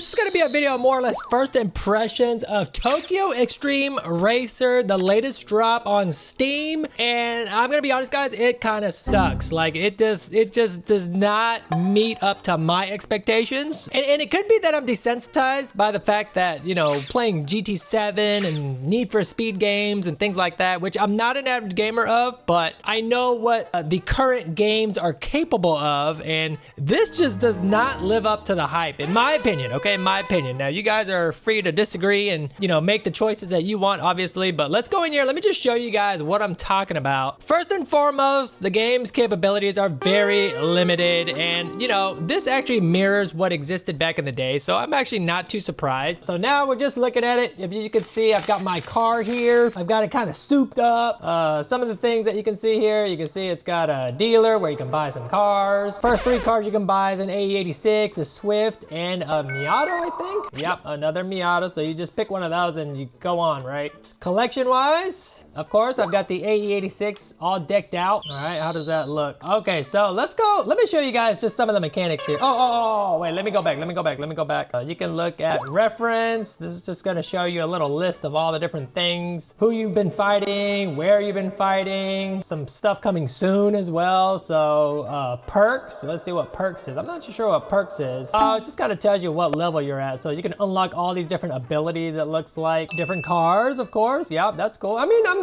this is going to be a video more or less first impressions of Tokyo Xtreme Racer, the latest drop on Steam. And I'm going to be honest, guys, it kind of sucks. Like it just does not meet up to my expectations. And it could be that I'm desensitized by the fact that, you know, playing GT7 and Need for Speed games and things like that, which I'm not an avid gamer of, but I know what the current games are capable of. And this just does not live up to the hype, in my opinion. Okay, in my opinion. Now, you guys are free to disagree and, you know, make the choices that you want, obviously, but let's go in here. Let me just show you guys what I'm talking about. First and foremost, the game's capabilities are very limited, and, you know, this actually mirrors what existed back in the day, so I'm actually not too surprised. So now we're just looking at it. If you can see, I've got my car here. I've got it kind of souped up. Some of the things that you can see here, you can see it's got a dealer where you can buy some cars. First three cars you can buy is an AE86, a Swift, and a Miata, I think. Yep, another Miata. So you just pick one of those and you go on, right? Collection wise, of course, I've got the AE86 all decked out. All right, how does that look? Okay, so let's go. Let me show you guys just some of the mechanics here. Wait, let me go back. You can look at reference. This is just gonna show you a little list of all the different things, who you've been fighting, where you've been fighting, some stuff coming soon as well. So perks, let's see what perks is. I'm not too sure what perks is. It just kind of tells you what level you're at. So you can unlock all these different abilities, it looks like. Different cars, of course. Yep, that's cool. I mean, I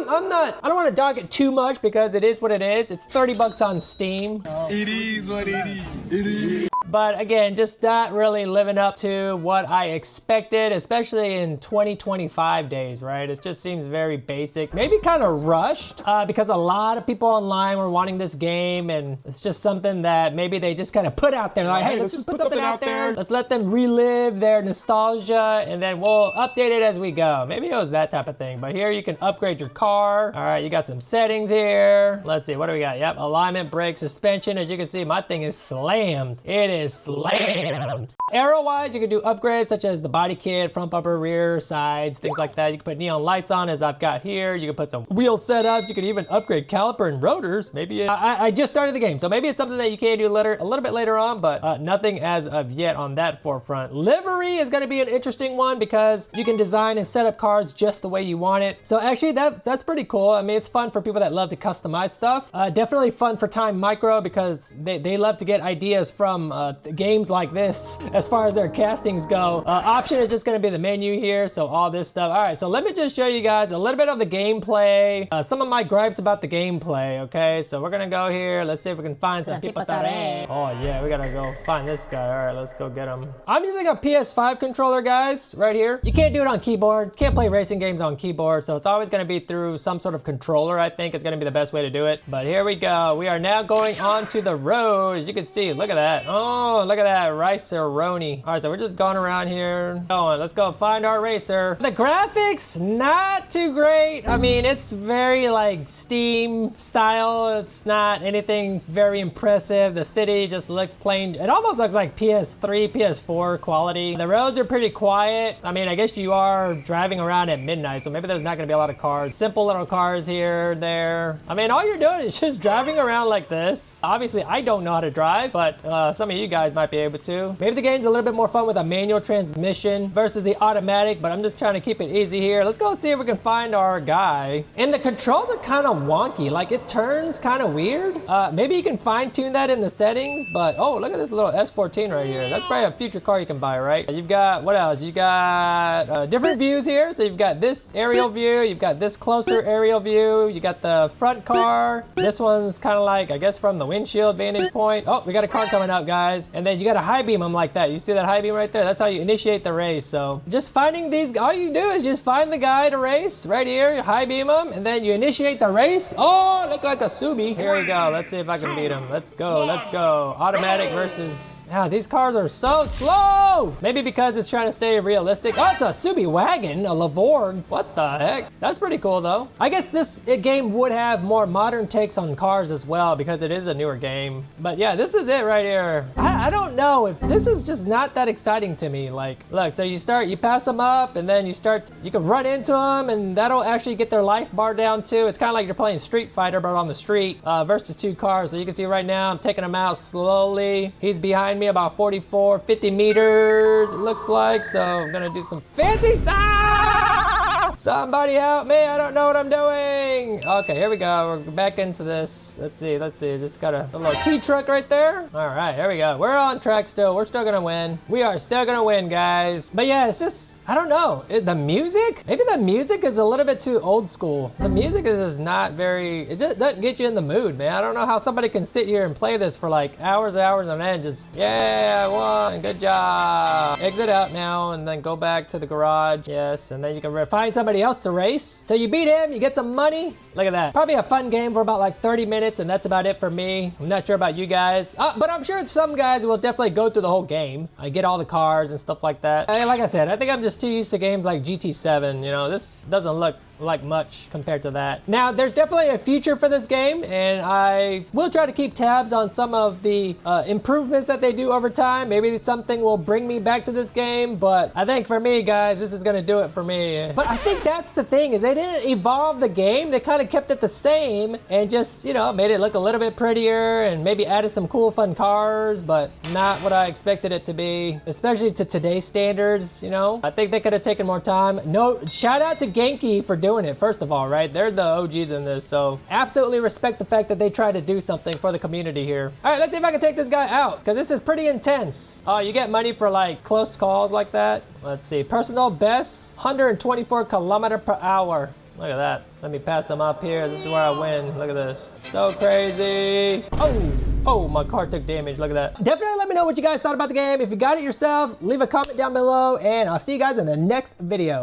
don't want to dog it too much because it is what it is. It's 30 bucks on Steam. It is what it is. It is. But again, just not really living up to what I expected, especially in 2025 days, right? It just seems very basic, maybe kind of rushed because a lot of people online were wanting this game, and it's just something that maybe they just kind of put out there. Like, hey, let's just put something out there. Let's let them relive their nostalgia, and then we'll update it as we go. Maybe it was that type of thing. But here you can upgrade your car. All right, you got some settings here. Let's see, what do we got? Yep, alignment, brake, suspension. As you can see, my thing is slammed. It is slammed. Arrow wise, you can do upgrades such as the body kit, front bumper, rear, sides, things like that. You can put neon lights on, as I've got here. You can put some wheel setups. You can even upgrade caliper and rotors. Maybe I just started the game, so maybe it's something that you can do later, a little bit later on, but nothing as of yet on that forefront. Livery is going to be an interesting one because you can design and set up cars just the way you want it. So actually that's pretty cool. I mean, it's fun for people that love to customize stuff. Definitely fun for Time Micro because they love to get ideas from games like this as far as their castings go. Option is just going to be the menu here, so all this stuff. All right, so let me just show you guys a little bit of the gameplay, some of my gripes about the gameplay. Okay, so we're gonna go here. Let's see if we can find some pipatare. Oh yeah, we gotta go find this guy. All right, let's go get him. I'm using a PS5 controller, guys, right here. You can't do it on keyboard. Can't play racing games on keyboard, so it's always gonna be through some sort of controller. I think it's gonna be the best way to do it. But here we go. We are now going onto the road. As you can see, look at that. Oh, look at that Rice-A-Roni. All right, so we're just going around here. Let's go find our racer. The graphics, not too great. I mean, it's very like Steam style. It's not anything very impressive. The city just looks plain. It almost looks like PS3, PS4 quality. The roads are pretty quiet. I mean, I guess you are driving around at midnight, so maybe there's not gonna be a lot of cars. Simple little cars here, there. I mean, all you're doing is just driving around like this. Obviously, I don't know how to drive, but some of you guys might be able to. Maybe the game's a little bit more fun with a manual transmission versus the automatic, but I'm just trying to keep it easy here. Let's go see if we can find our guy. And the controls are kind of wonky. Like, it turns kind of weird. Maybe you can fine tune that in the settings, but oh, look at this little S14 right here. That's probably a future car you can buy, right? You've got, what else? You got different views here. So you've got this aerial view, you've got this closer aerial view, you got the front car. This one's kind of like, I guess, from the windshield vantage point. Oh, we got a car coming up, guys. And then you got to high beam them like that. You see that high beam right there? That's how you initiate the race. So just finding these, all you do is just find the guy to race right here, you high beam him, and then you initiate the race. Oh, look like a Subi. Here we go. Let's see if I can beat him. Let's go. Let's go. Automatic versus... Yeah, these cars are so slow. Maybe because it's trying to stay realistic. Oh, it's a Subi wagon, a Lavorg. What the heck? That's pretty cool though. I guess this game would have more modern takes on cars as well because it is a newer game. But yeah, this is it right here. I don't know if this is just not that exciting to me. Like, look, so you pass them up and then you can run into them and that'll actually get their life bar down too. It's kind of like you're playing Street Fighter but on the street versus two cars. So you can see right now I'm taking him out slowly. He's behind me about 44, 50 meters, it looks like. So I'm gonna do some fancy stuff. Somebody help me, I don't know what I'm doing. Okay, here we go, we're back into this. Let's see, just got a little key truck right there. All right, here we go. We're on track still, we're still gonna win. We are still gonna win, guys. But yeah, it's just, I don't know. The music, maybe the music is a little bit too old school. The music is just not very, it just doesn't get you in the mood, man. I don't know how somebody can sit here and play this for like hours and hours on end. Just, yeah, I won, good job. Exit out now and then go back to the garage. Yes, and then you can find somebody else to race. So you beat him, you get some money. Look at that. Probably a fun game for about like 30 minutes, and that's about it for me. I'm not sure about you guys, but I'm sure some guys will definitely go through the whole game. I get all the cars and stuff like that. Like I said, I think I'm just too used to games like GT7. You know, this doesn't look like much compared to that. Now, there's definitely a future for this game, and I will try to keep tabs on some of the improvements that they do over time. Maybe something will bring me back to this game, but I think for me, guys, this is gonna do it for me. But I think that's the thing, is they didn't evolve the game. They kind of kept it the same and just, you know, made it look a little bit prettier and maybe added some cool, fun cars, but not what I expected it to be, especially to today's standards, you know? I think they could have taken more time. No, shout out to Genki for doing it, first of all, right? They're the OGs in this, so absolutely respect the fact that they try to do something for the community here. All right, let's see if I can take this guy out, because this is pretty intense. Oh, you get money for like close calls like that. Let's see, personal best, 124 kilometers per hour. Look at that. Let me pass them up here. This is where I win. Look at this. So crazy. Oh, my car took damage. Look at that. Definitely let me know what you guys thought about the game. If you got it yourself, leave a comment down below, and I'll see you guys in the next video.